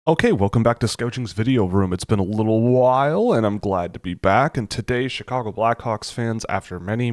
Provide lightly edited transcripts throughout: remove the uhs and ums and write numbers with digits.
Okay, welcome back to Scouching's video room. It's been a little while, and I'm glad to be back. And today, Chicago Blackhawks fans, after many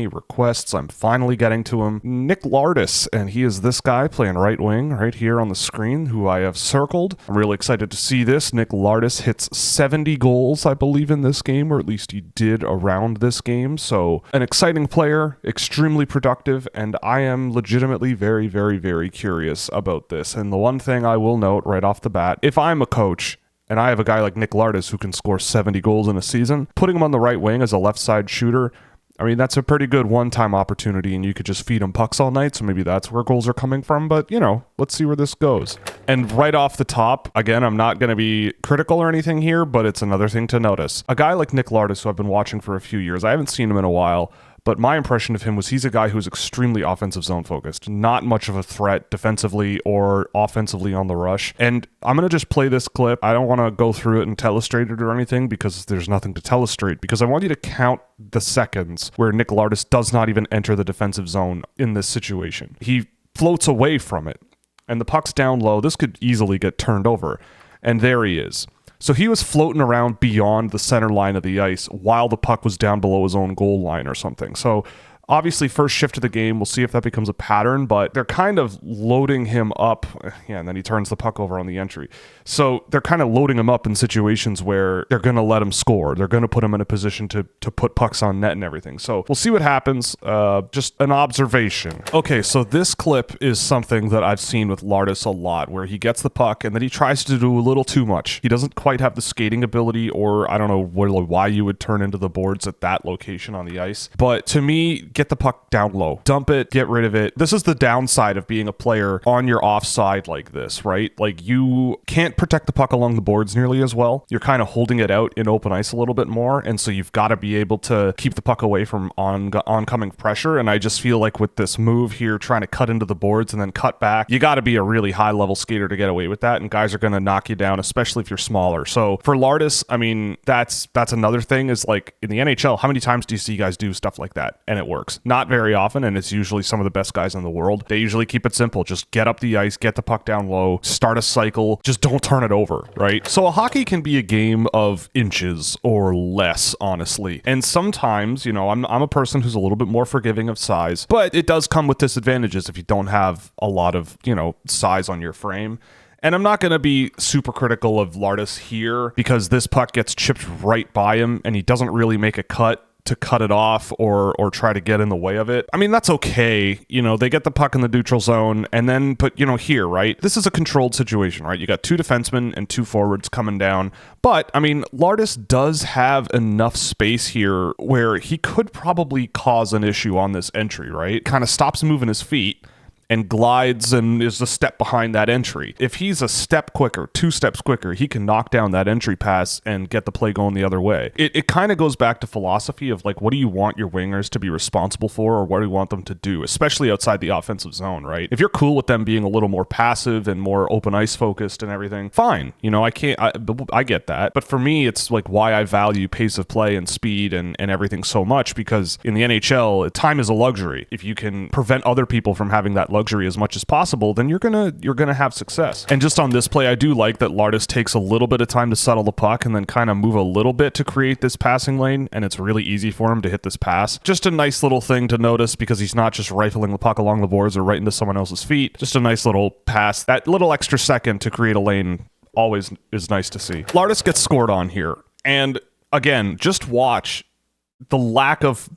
requests, I'm finally getting to him. Nick Lardis, and he is this guy playing right wing right here on the screen, who I have circled. I'm really excited to see this. Nick Lardis hits 70 goals, I believe, in this game, or at least he did around this game. So, an exciting player, extremely productive, and I am legitimately very curious about this. And the one thing I will note right off the bat, if I'm a coach and I have a guy like Nick Lardis who can score 70 goals in a season, putting him on the right wing as a left side shooter, I mean, that's a pretty good one-time opportunity, and you could just feed him pucks all night, so maybe that's where goals are coming from, but, you know, let's see where this goes. And right off the top, again, I'm not going to be critical or anything here, but it's another thing to notice. A guy like Nick Lardis, who I've been watching for a few years, I haven't seen him in a while, but my impression of him was he's a guy who's extremely offensive zone focused, not much of a threat defensively or offensively on the rush. And I'm going to just play this clip. I don't want to go through it and telestrate it or anything because there's nothing to telestrate, because I want you to count the seconds where Nick Lardis does not even enter the defensive zone in this situation. He floats away from it, and the puck's down low. This could easily get turned over, and there he is. So he was floating around beyond the center line of the ice while the puck was down below his own goal line or something. So obviously, first shift of the game, we'll see if that becomes a pattern, but they're kind of loading him up. Yeah, and then he turns the puck over on the entry. So they're kind of loading him up in situations where they're going to let him score. They're going to put him in a position to put pucks on net and everything. So we'll see what happens. Just an observation. Okay, so this clip is something that I've seen with Lardis a lot, where he gets the puck and then he tries to do a little too much. He doesn't quite have the skating ability, or I don't know why you would turn into the boards at that location on the ice. But to me, get the puck down low, dump it, get rid of it. This is the downside of being a player on your offside like this, right? Like, you can't protect the puck along the boards nearly as well. You're kind of holding it out in open ice a little bit more, and so you've got to be able to keep the puck away from oncoming pressure. And I just feel like with this move here, trying to cut into the boards and then cut back, you got to be a really high level skater to get away with that, and guys are going to knock you down, especially if you're smaller. So for Lardis, I mean, that's another thing, is like, in the NHL, how many times do you see guys do stuff like that and it works? Not very often, and it's usually some of the best guys in the world. They usually keep it simple. Just get up the ice, get the puck down low, start a cycle, just don't turn it over, right? So a hockey can be a game of inches or less, honestly. And sometimes, you know, I'm a person who's a little bit more forgiving of size, but it does come with disadvantages if you don't have a lot of, you know, size on your frame. And I'm not going to be super critical of Lardis here, because this puck gets chipped right by him and he doesn't really make a cut to cut it off or try to get in the way of it. I mean, that's okay. You know, they get the puck in the neutral zone, and then, but, you know, here, right? This is a controlled situation, right? You got two defensemen and two forwards coming down. But, I mean, Lardis does have enough space here where he could probably cause an issue on this entry, right? Kind of stops moving his feet and glides and is a step behind that entry. If he's a step quicker, 2 steps quicker, he can knock down that entry pass and get the play going the other way. It kind of goes back to philosophy of, like, what do you want your wingers to be responsible for, or what do you want them to do, especially outside the offensive zone, right? If you're cool with them being a little more passive and more open ice focused and everything, fine. You know, I get that. But for me, it's like why I value pace of play and speed and everything so much, because in the NHL, time is a luxury. If you can prevent other people from having that luxury as much as possible, then you're gonna have success. And just on this play, I do like that Lardis takes a little bit of time to settle the puck and then kind of move a little bit to create this passing lane, and it's really easy for him to hit this pass. Just a nice little thing to notice, because he's not just rifling the puck along the boards or right into someone else's feet. Just a nice little pass. That little extra second to create a lane always is nice to see. Lardis gets scored on here, and again, just watch the lack of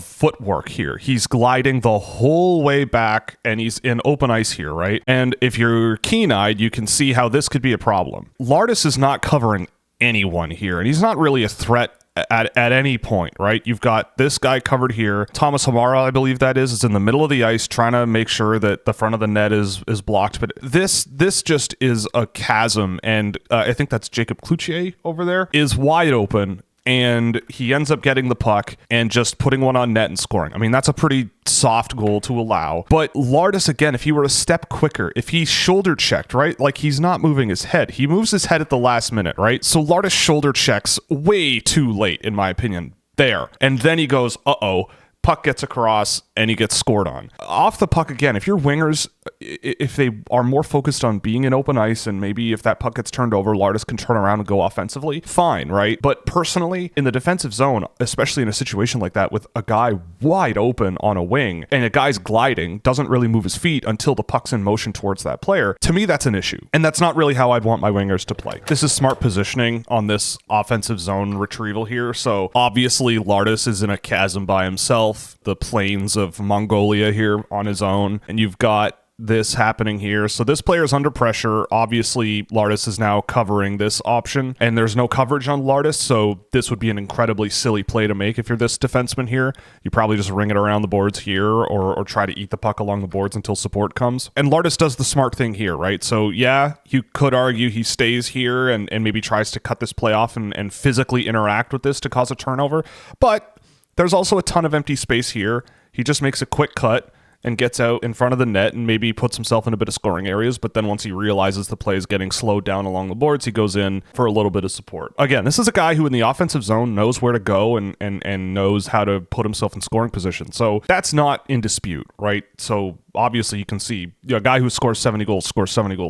footwork here. He's gliding the whole way back, and he's in open ice here, right? And if you're keen-eyed, you can see how this could be a problem. Lardis is not covering anyone here, and he's not really a threat at any point, right? You've got this guy covered here. Thomas Hamara, I believe that is in the middle of the ice trying to make sure that the front of the net is blocked. But this just is a chasm, and I think that's Jacob Cloutier over there, is wide open, and he ends up getting the puck and just putting one on net and scoring. I mean, that's a pretty soft goal to allow. But Lardis, again, if he were a step quicker, if he shoulder checked, right? Like, he's not moving his head. He moves his head at the last minute, right? So Lardis shoulder checks way too late, in my opinion, there. And then he goes, uh-oh. puck gets across, and he gets scored on. Off the puck again, if your wingers, if they are more focused on being in open ice, and maybe if that puck gets turned over, Lardis can turn around and go offensively, fine, right? But personally, in the defensive zone, especially in a situation like that with a guy wide open on a wing, and a guy's gliding, doesn't really move his feet until the puck's in motion towards that player, to me, that's an issue. And that's not really how I'd want my wingers to play. This is smart positioning on this offensive zone retrieval here. So obviously, Lardis is in a chasm by himself, the plains of Mongolia here on his own, and you've got this happening here. So this player is under pressure. Obviously, Lardis is now covering this option, and there's no coverage on Lardis, so this would be an incredibly silly play to make if you're this defenseman here. You probably just ring it around the boards here, or try to eat the puck along the boards until support comes. And Lardis does the smart thing here, right? So yeah, you could argue he stays here and maybe tries to cut this play off and physically interact with this to cause a turnover, but there's also a ton of empty space here. He just makes a quick cut and gets out in front of the net and maybe puts himself in a bit of scoring areas, but then once he realizes the play is getting slowed down along the boards, he goes in for a little bit of support. Again, this is a guy who in the offensive zone knows where to go and knows how to put himself in scoring position. So that's not in dispute, right? So obviously you can see a guy who scores 70 goals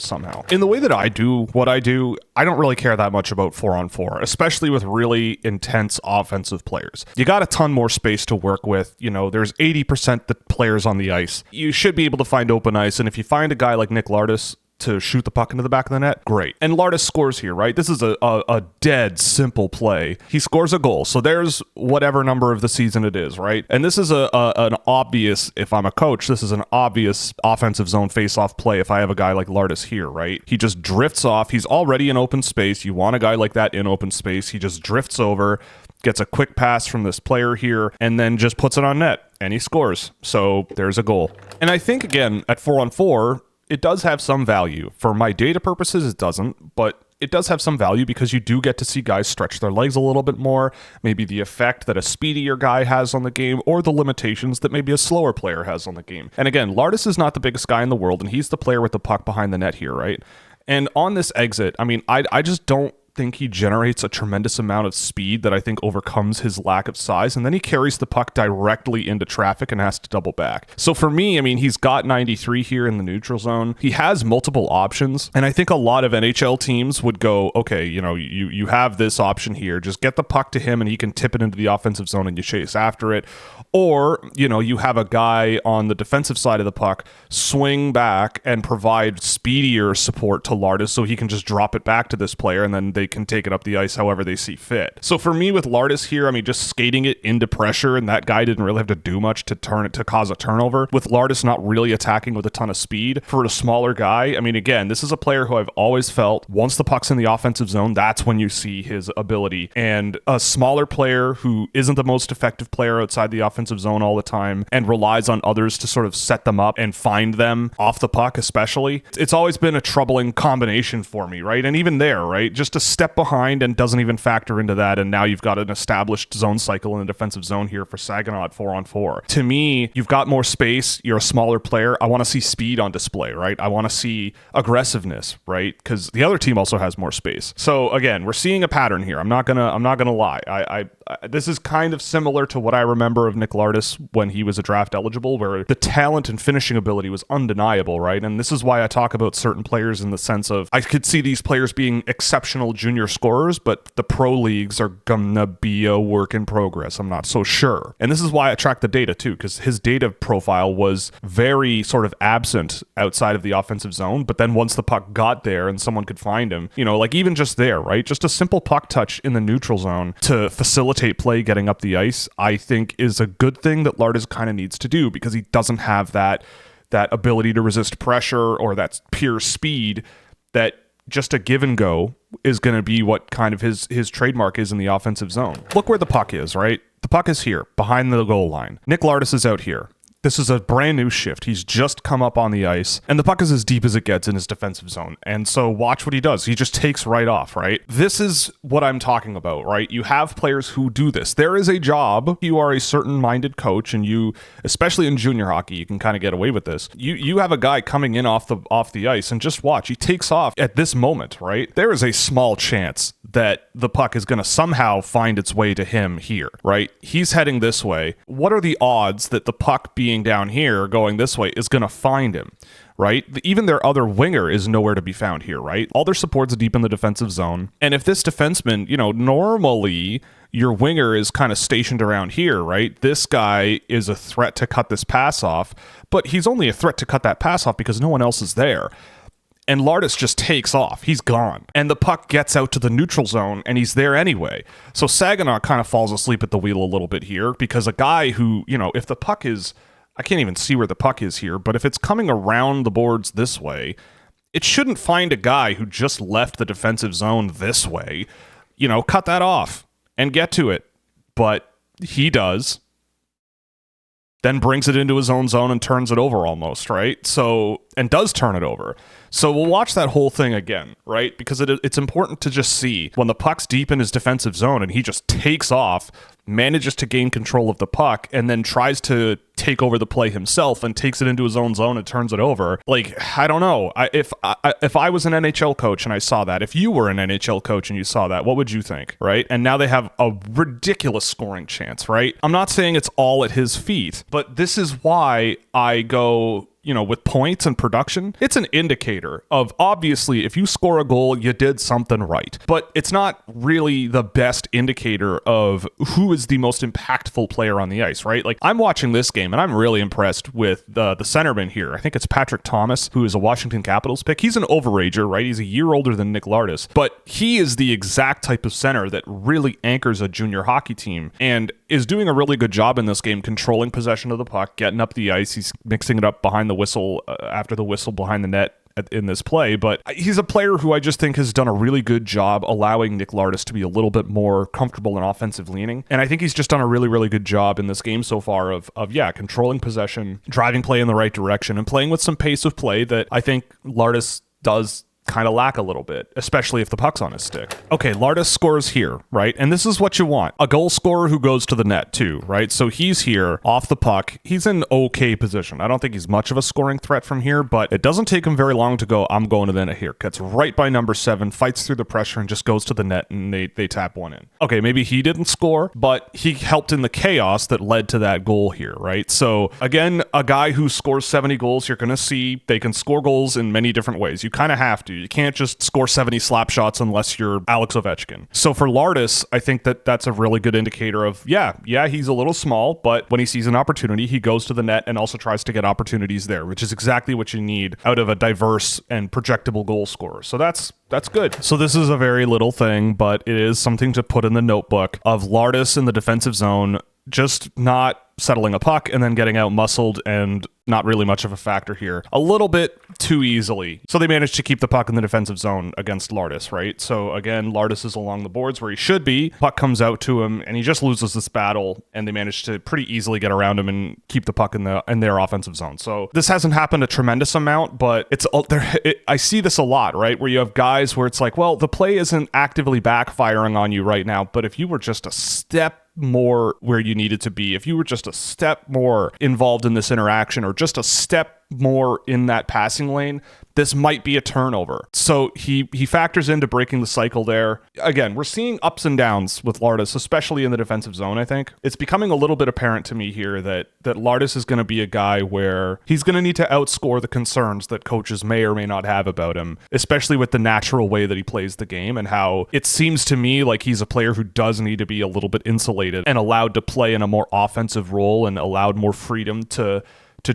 somehow. In the way that I do what I do, I don't really care that much about 4-on-4, especially with really intense offensive players. You got a ton more space to work with. You know, there's 80% the players on the ice. You should be able to find open ice, and if you find a guy like Nick Lardis to shoot the puck into the back of the net, great. And Lardis scores here, right? This is a dead simple play. He scores a goal. So there's whatever number of the season it is, right? And this is an obvious, if I'm a coach, this is an obvious offensive zone face-off play if I have a guy like Lardis here, right? He just drifts off. He's already in open space. You want a guy like that in open space. He just drifts over, gets a quick pass from this player here, and then just puts it on net, and he scores. So there's a goal. And I think, again, at 4-on-4, it does have some value. For my data purposes, it doesn't, but it does have some value because you do get to see guys stretch their legs a little bit more, maybe the effect that a speedier guy has on the game, or the limitations that maybe a slower player has on the game. And again, Lardis is not the biggest guy in the world, and he's the player with the puck behind the net here, right? And on this exit, I mean, I just don't think he generates a tremendous amount of speed that I think overcomes his lack of size, and then he carries the puck directly into traffic and has to double back. So for me, I mean, he's got 93 here in the neutral zone. He has multiple options, and I think a lot of NHL teams would go, okay, you know, you have this option here, just get the puck to him and he can tip it into the offensive zone and you chase after it. Or, you know, you have a guy on the defensive side of the puck swing back and provide speedier support to Lardis so he can just drop it back to this player and then they can take it up the ice however they see fit. So for me with Lardis here, I mean, just skating it into pressure, and that guy didn't really have to do much to turn it to cause a turnover. With Lardis not really attacking with a ton of speed, for a smaller guy, I mean, again, this is a player who I've always felt once the puck's in the offensive zone, that's when you see his ability. And a smaller player who isn't the most effective player outside the offensive zone all the time and relies on others to sort of set them up and find them off the puck especially, it's always been a troubling combination for me, right? And even there, right, just a step behind and doesn't even factor into that, and now you've got an established zone cycle in the defensive zone here for Saginaw at 4-on-4. To me, you've got more space, you're a smaller player, I want to see speed on display, right? I want to see aggressiveness, right? Because the other team also has more space. So again, we're seeing a pattern here. I'm not gonna lie. I this is kind of similar to what I remember of Nick Lardis when he was a draft eligible, where the talent and finishing ability was undeniable, right? And this is why I talk about certain players in the sense of I could see these players being exceptional junior scorers, but the pro leagues are gonna be a work in progress. I'm not so sure. And this is why I track the data too, because his data profile was very sort of absent outside of the offensive zone. But then once the puck got there and someone could find him, you know, like even just there, right? Just a simple puck touch in the neutral zone to facilitate play getting up the ice, I think is a good thing that Lardis kind of needs to do, because he doesn't have that ability to resist pressure or that pure speed that just a give and go is going to be what kind of his trademark is in the offensive zone. Look where the puck is, right? The puck is here behind the goal line. Nick Lardis is out here. This is a brand new shift. He's just come up on the ice, and the puck is as deep as it gets in his defensive zone. And so watch what he does. He just takes right off, right? This is what I'm talking about, right? You have players who do this. There is a job. You are a certain-minded coach, and you, especially in junior hockey, you can kind of get away with this. You have a guy coming in off the ice, and just watch. He takes off at this moment, right? There is a small chance that the puck is going to somehow find its way to him here, right? He's heading this way. What are the odds that the puck being down here going this way is going to find him, right? Even their other winger is nowhere to be found here, right? All their support's deep in the defensive zone. And if this defenseman, normally your winger is kind of stationed around here, right? This guy is a threat to cut this pass off, but he's only a threat to cut that pass off because no one else is there. And Lardis just takes off. He's gone. And the puck gets out to the neutral zone, and he's there anyway. So Saginaw kind of falls asleep at the wheel a little bit here because a guy who, if the puck is, I can't even see where the puck is here, but if it's coming around the boards this way, it shouldn't find a guy who just left the defensive zone this way. Cut that off and get to it. But he does. Then brings it into his own zone and turns it over almost, right? So, and does turn it over. So we'll watch that whole thing again, right? Because it's important to just see when the puck's deep in his defensive zone and he just takes off, manages to gain control of the puck, and then tries to take over the play himself and takes it into his own zone and turns it over. I don't know. If I was an NHL coach and I saw that, if you were an NHL coach and you saw that, what would you think, right? And now they have a ridiculous scoring chance, right? I'm not saying it's all at his feet, but this is why I go, with points and production, it's an indicator of, obviously, if you score a goal, you did something right. But it's not really the best indicator of who is the most impactful player on the ice, right? I'm watching this game, and I'm really impressed with the centerman here. I think it's Patrick Thomas, who is a Washington Capitals pick. He's an overager, right? He's a year older than Nick Lardis. But he is the exact type of center that really anchors a junior hockey team and is doing a really good job in this game, controlling possession of the puck, getting up the ice. He's mixing it up behind the whistle, after the whistle behind the net in this play, but he's a player who I just think has done a really good job allowing Nick Lardis to be a little bit more comfortable in offensive leaning. And I think he's just done a really, really good job in this game so far of controlling possession, driving play in the right direction, and playing with some pace of play that I think Lardis does kind of lack a little bit, especially if the puck's on his stick. Okay, Lardis scores here, right? And this is what you want. A goal scorer who goes to the net too, right? So he's here off the puck. He's in okay position. I don't think he's much of a scoring threat from here, but it doesn't take him very long to go, I'm going to the net here. Gets right by number 7, fights through the pressure and just goes to the net, and they tap one in. Okay, maybe he didn't score, but he helped in the chaos that led to that goal here, right? So again, a guy who scores 70 goals, you're going to see they can score goals in many different ways. You kind of have to. You can't just score 70 slap shots unless you're Alex Ovechkin. So for Lardis, I think that's a really good indicator of, he's a little small, but when he sees an opportunity, he goes to the net and also tries to get opportunities there, which is exactly what you need out of a diverse and projectable goal scorer. So that's good. So this is a very little thing, but it is something to put in the notebook of Lardis in the defensive zone, just not settling a puck and then getting out muscled, and not really much of a factor here. A little bit too easily. So they managed to keep the puck in the defensive zone against Lardis, right? So again, Lardis is along the boards where he should be. Puck comes out to him and he just loses this battle, and they managed to pretty easily get around him and keep the puck in their offensive zone. So this hasn't happened a tremendous amount, but I see this a lot, right? Where you have guys where it's like, well, the play isn't actively backfiring on you right now, but if you were just a step more where you needed to be, if you were just a step more involved in this interaction, or just a step more in that passing lane, this might be a turnover. So he factors into breaking the cycle there. Again, we're seeing ups and downs with Lardis, especially in the defensive zone, I think. It's becoming a little bit apparent to me here that Lardis is going to be a guy where he's going to need to outscore the concerns that coaches may or may not have about him, especially with the natural way that he plays the game, and how it seems to me like he's a player who does need to be a little bit insulated and allowed to play in a more offensive role and allowed more freedom to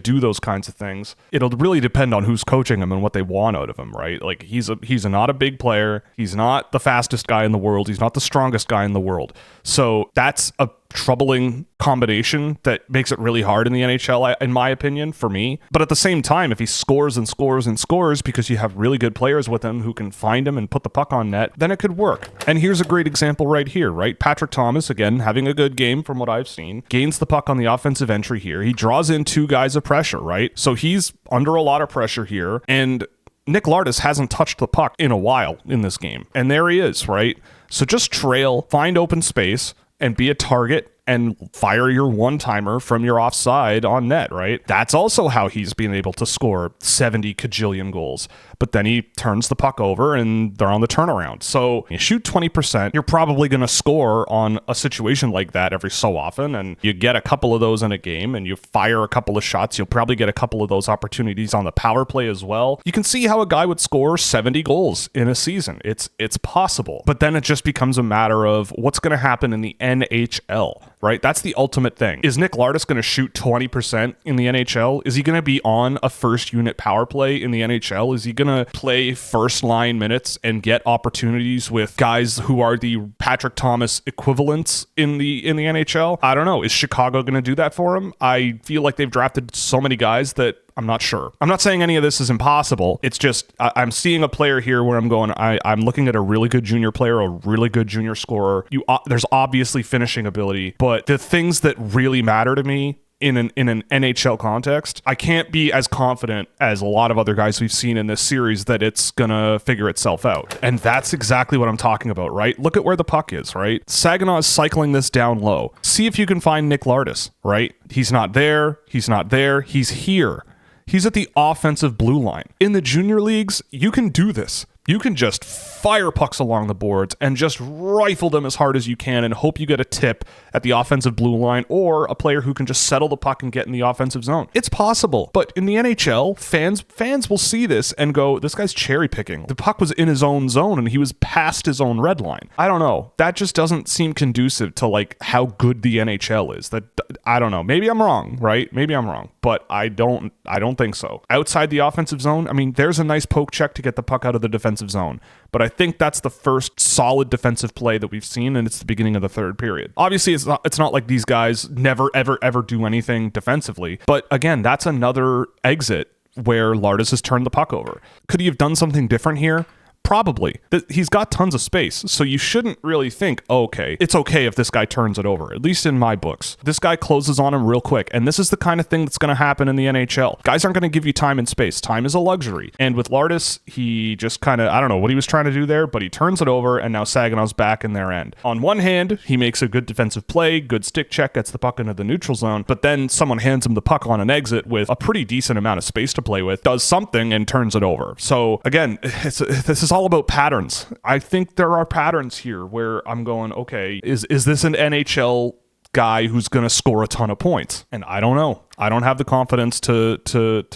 do those kinds of things. It'll really depend on who's coaching him and what they want out of him, right? Like he's not a big player. He's not the fastest guy in the world. He's not the strongest guy in the world. So that's a troubling combination that makes it really hard in the NHL, in my opinion, for me. But at the same time, if he scores and scores and scores because you have really good players with him who can find him and put the puck on net, then it could work. And here's a great example right here, right? Patrick Thomas, again, having a good game from what I've seen, gains the puck on the offensive entry here. He draws in 2 guys of pressure, right? So he's under a lot of pressure here. And Nick Lardis hasn't touched the puck in a while in this game. And there he is, right? So just trail, find open space, and be a target and fire your one-timer from your offside on net, right? That's also how he's been able to score 70 kajillion goals. But then he turns the puck over and they're on the turnaround. So you shoot 20%, you're probably going to score on a situation like that every so often, and you get a couple of those in a game and you fire a couple of shots. You'll probably get a couple of those opportunities on the power play as well. You can see how a guy would score 70 goals in a season. It's possible. But then it just becomes a matter of what's going to happen in the NHL, right? That's the ultimate thing. Is Nick Lardis going to shoot 20% in the NHL? Is he going to be on a first unit power play in the NHL? Is he going to play first line minutes and get opportunities with guys who are the Patrick Thomas equivalents in the NHL? I don't know. Is Chicago going to do that for him? I feel like they've drafted so many guys that I'm not sure. I'm not saying any of this is impossible. It's just I'm seeing a player here where I'm going, I'm looking at a really good junior player, a really good junior scorer. There's obviously finishing ability, but the things that really matter to me in an NHL context, I can't be as confident as a lot of other guys we've seen in this series that it's gonna figure itself out. And that's exactly what I'm talking about, right? Look at where the puck is, right? Saginaw is cycling this down low. See if you can find Nick Lardis, right? He's not there. He's not there. He's here. He's at the offensive blue line. In the junior leagues, you can do this. You can just fire pucks along the boards and just rifle them as hard as you can and hope you get a tip at the offensive blue line or a player who can just settle the puck and get in the offensive zone. It's possible. But in the NHL, fans will see this and go, this guy's cherry picking. The puck was in his own zone and he was past his own red line. I don't know. That just doesn't seem conducive to like how good the NHL is. That I don't know. Maybe I'm wrong, right? Maybe I'm wrong, but I don't think so. Outside the offensive zone, I mean, there's a nice poke check to get the puck out of the defensive zone. But I think that's the first solid defensive play that we've seen, and it's the beginning of the third period. Obviously, it's not like these guys never, ever do anything defensively. But again, that's another exit where Lardis has turned the puck over. Could he have done something different here? Probably. He's got tons of space, so you shouldn't really think, okay, it's okay if this guy turns it over, at least in my books. This guy closes on him real quick, and this is the kind of thing that's going to happen in the NHL. Guys aren't going to give you time and space. Time is a luxury. And with Lardis, he just kind of, I don't know what he was trying to do there, but he turns it over, and now Saginaw's back in their end. On one hand, he makes a good defensive play, good stick check, gets the puck into the neutral zone, but then someone hands him the puck on an exit with a pretty decent amount of space to play with, does something, and turns it over. So again, this is all about patterns. I think there are patterns here where I'm going, okay, is this an NHL guy who's going to score a ton of points? And I don't know. I don't have the confidence to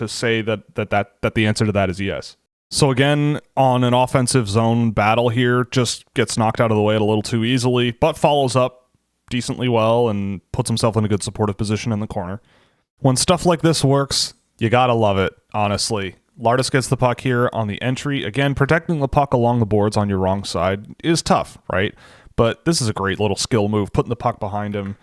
say that the answer to that is yes. So again, on an offensive zone battle here, just gets knocked out of the way a little too easily, but follows up decently well and puts himself in a good supportive position in the corner. When stuff like this works, you gotta love it, honestly. Lardis gets the puck here on the entry. Again, protecting the puck along the boards on your wrong side is tough, right? But this is a great little skill move, putting the puck behind him,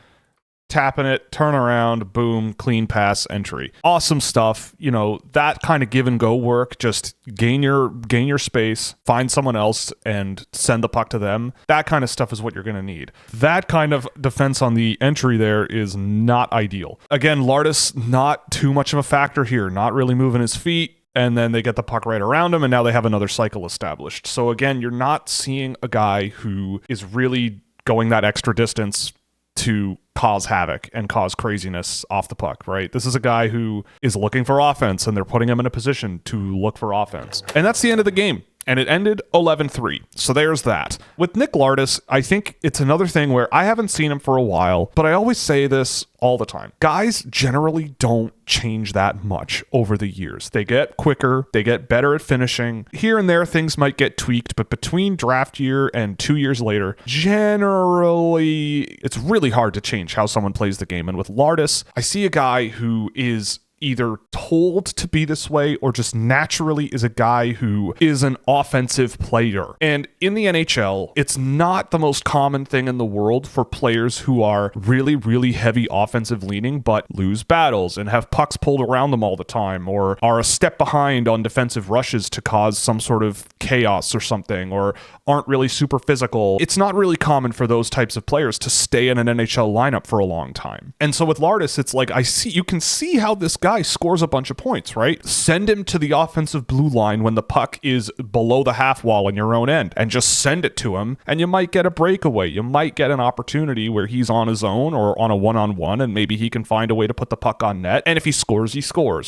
tapping it, turn around, boom, clean pass, entry. Awesome stuff. You know, that kind of give and go work, just gain your space, find someone else and send the puck to them. That kind of stuff is what you're going to need. That kind of defense on the entry there is not ideal. Again, Lardis, not too much of a factor here, not really moving his feet. And then they get the puck right around him, and now they have another cycle established. So again, you're not seeing a guy who is really going that extra distance to cause havoc and cause craziness off the puck, right? This is a guy who is looking for offense, and they're putting him in a position to look for offense. And that's the end of the game. And it ended 11-3. So there's that. With Nick Lardis, I think it's another thing where I haven't seen him for a while, but I always say this all the time. Guys generally don't change that much over the years. They get quicker, they get better at finishing. Here and there, things might get tweaked, but between draft year and 2 years later, generally, it's really hard to change how someone plays the game. And with Lardis, I see a guy who is either told to be this way or just naturally is a guy who is an offensive player. And in the NHL, it's not the most common thing in the world for players who are really, really heavy offensive leaning, but lose battles and have pucks pulled around them all the time, or are a step behind on defensive rushes to cause some sort of chaos or something, or aren't really super physical. It's not really common for those types of players to stay in an NHL lineup for a long time. And so with Lardis, it's like, you can see how this guy scores a bunch of points, right? Send him to the offensive blue line when the puck is below the half wall in your own end and just send it to him, and you might get a breakaway. You might get an opportunity where he's on his own or on a one-on-one, and maybe he can find a way to put the puck on net. And if he scores,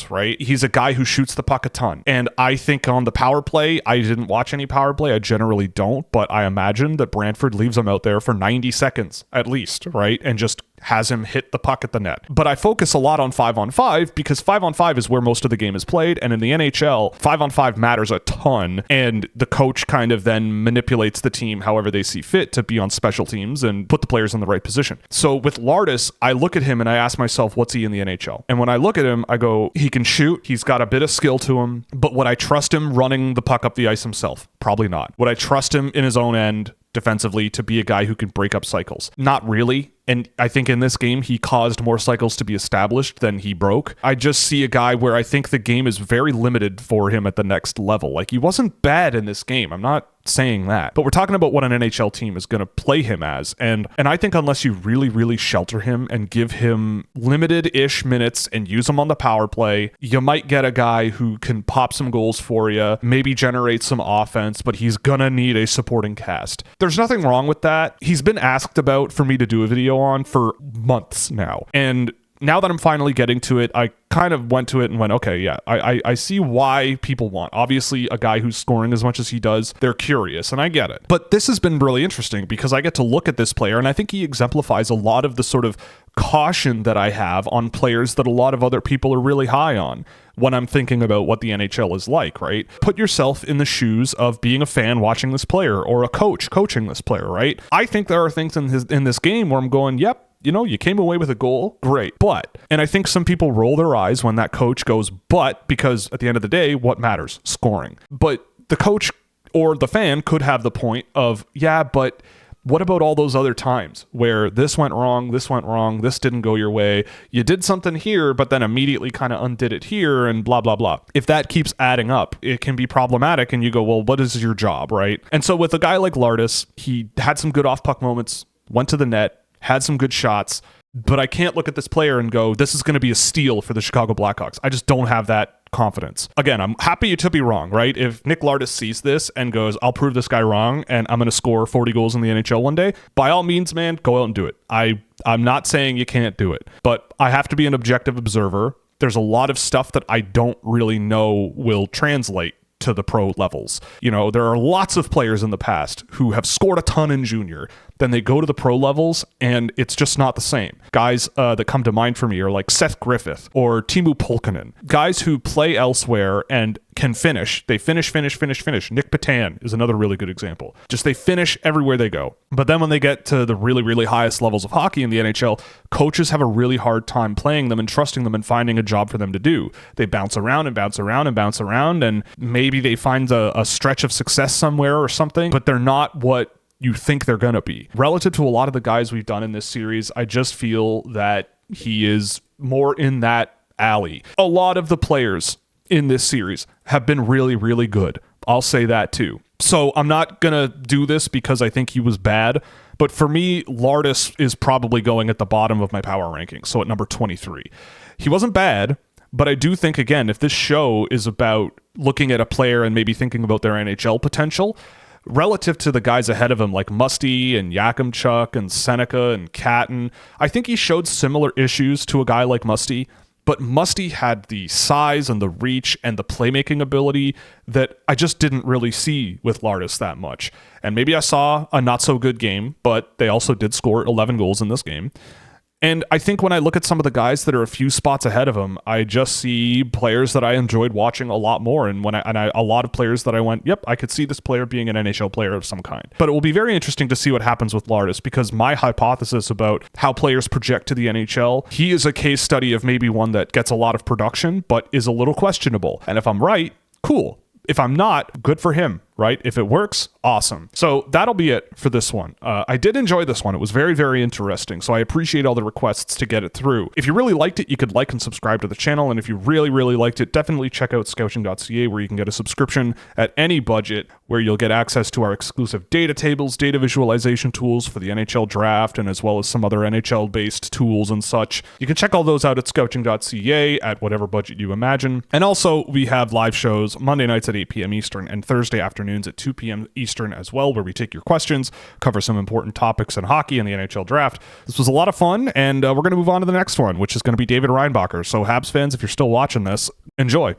right? He's a guy who shoots the puck a ton. And I think on the power play, I didn't watch any power play. I generally don't, but I imagine that Brantford leaves him out there for 90 seconds at least, right? And just has him hit the puck at the net. But I focus a lot on 5-on-5 because 5-on-5 is where most of the game is played. And in the NHL, 5-on-5 matters a ton. And the coach kind of then manipulates the team however they see fit to be on special teams and put the players in the right position. So with Lardis, I look at him and I ask myself, what's he in the NHL? And when I look at him, I go, he can shoot. He's got a bit of skill to him. But would I trust him running the puck up the ice himself? Probably not. Would I trust him in his own end defensively to be a guy who can break up cycles? Not really. And I think in this game, he caused more cycles to be established than he broke. I just see a guy where I think the game is very limited for him at the next level. Like, he wasn't bad in this game. I'm not saying that. But we're talking about what an NHL team is going to play him as. And I think unless you really, really shelter him and give him limited-ish minutes and use him on the power play, you might get a guy who can pop some goals for you, maybe generate some offense, but he's going to need a supporting cast. There's nothing wrong with that. He's been asked about for me to do a video on for months now. And now that I'm finally getting to it, I kind of went to it and went, okay, yeah, I see why people want. Obviously, a guy who's scoring as much as he does, they're curious, and I get it. But this has been really interesting because I get to look at this player, and I think he exemplifies a lot of the sort of caution that I have on players that a lot of other people are really high on when I'm thinking about what the NHL is like, right? Put yourself in the shoes of being a fan watching this player or a coach coaching this player, right? I think there are things in this game where I'm going, yep, you know, you came away with a goal, great. But, and I think some people roll their eyes when that coach goes, but, because at the end of the day, what matters? Scoring. But the coach or the fan could have the point of, yeah, but what about all those other times where this went wrong, this didn't go your way, you did something here, but then immediately kind of undid it here and blah, blah, blah. If that keeps adding up, it can be problematic and you go, well, what is your job, right? And so with a guy like Lardis, he had some good off-puck moments, went to the net, had some good shots, but I can't look at this player and go, this is going to be a steal for the Chicago Blackhawks. I just don't have that confidence. Again, I'm happy to be wrong, right? If Nick Lardis sees this and goes, I'll prove this guy wrong and I'm going to score 40 goals in the NHL one day, by all means, man, go out and do it. I'm not saying you can't do it, but I have to be an objective observer. There's a lot of stuff that I don't really know will translate to the pro levels. You know, there are lots of players in the past who have scored a ton in junior, then they go to the pro levels and it's just not the same. Guys that come to mind for me are like Seth Griffith or Timu Pulkkinen, guys who play elsewhere and can finish. They finish. Nick Patan is another really good example. Just they finish everywhere they go. But then when they get to the really, really highest levels of hockey in the NHL, coaches have a really hard time playing them and trusting them and finding a job for them to do. They bounce around and maybe they find a stretch of success somewhere or something, but they're not what you think they're going to be. Relative to a lot of the guys we've done in this series, I just feel that he is more in that alley. A lot of the players in this series have been really, really good. I'll say that too. So I'm not going to do this because I think he was bad, but for me, Lardis is probably going at the bottom of my power rankings, so at number 23. He wasn't bad, but I do think, again, if this show is about looking at a player and maybe thinking about their NHL potential, relative to the guys ahead of him like Musty and Yakimchuk and Seneca and Catton, I think he showed similar issues to a guy like Musty, but Musty had the size and the reach and the playmaking ability that I just didn't really see with Lardis that much. And maybe I saw a not so good game, but they also did score 11 goals in this game. And I think when I look at some of the guys that are a few spots ahead of him, I just see players that I enjoyed watching a lot more. And a lot of players that I went, yep, I could see this player being an NHL player of some kind. But it will be very interesting to see what happens with Lardis, because my hypothesis about how players project to the NHL, he is a case study of maybe one that gets a lot of production, but is a little questionable. And if I'm right, cool. If I'm not, good for him, right? If it works, awesome. So that'll be it for this one. I did enjoy this one. It was very, very interesting. So I appreciate all the requests to get it through. If you really liked it, you could like and subscribe to the channel. And if you really, really liked it, definitely check out Scouching.ca, where you can get a subscription at any budget, where you'll get access to our exclusive data tables, data visualization tools for the NHL Draft, and as well as some other NHL-based tools and such. You can check all those out at Scouching.ca at whatever budget you imagine. And also, we have live shows Monday nights at 8 p.m. Eastern and Thursday afternoons at 2 p.m. Eastern as well, where we take your questions, cover some important topics in hockey and the NHL Draft. This was a lot of fun, and we're going to move on to the next one, which is going to be David Reinbacher. So Habs fans, if you're still watching this, enjoy.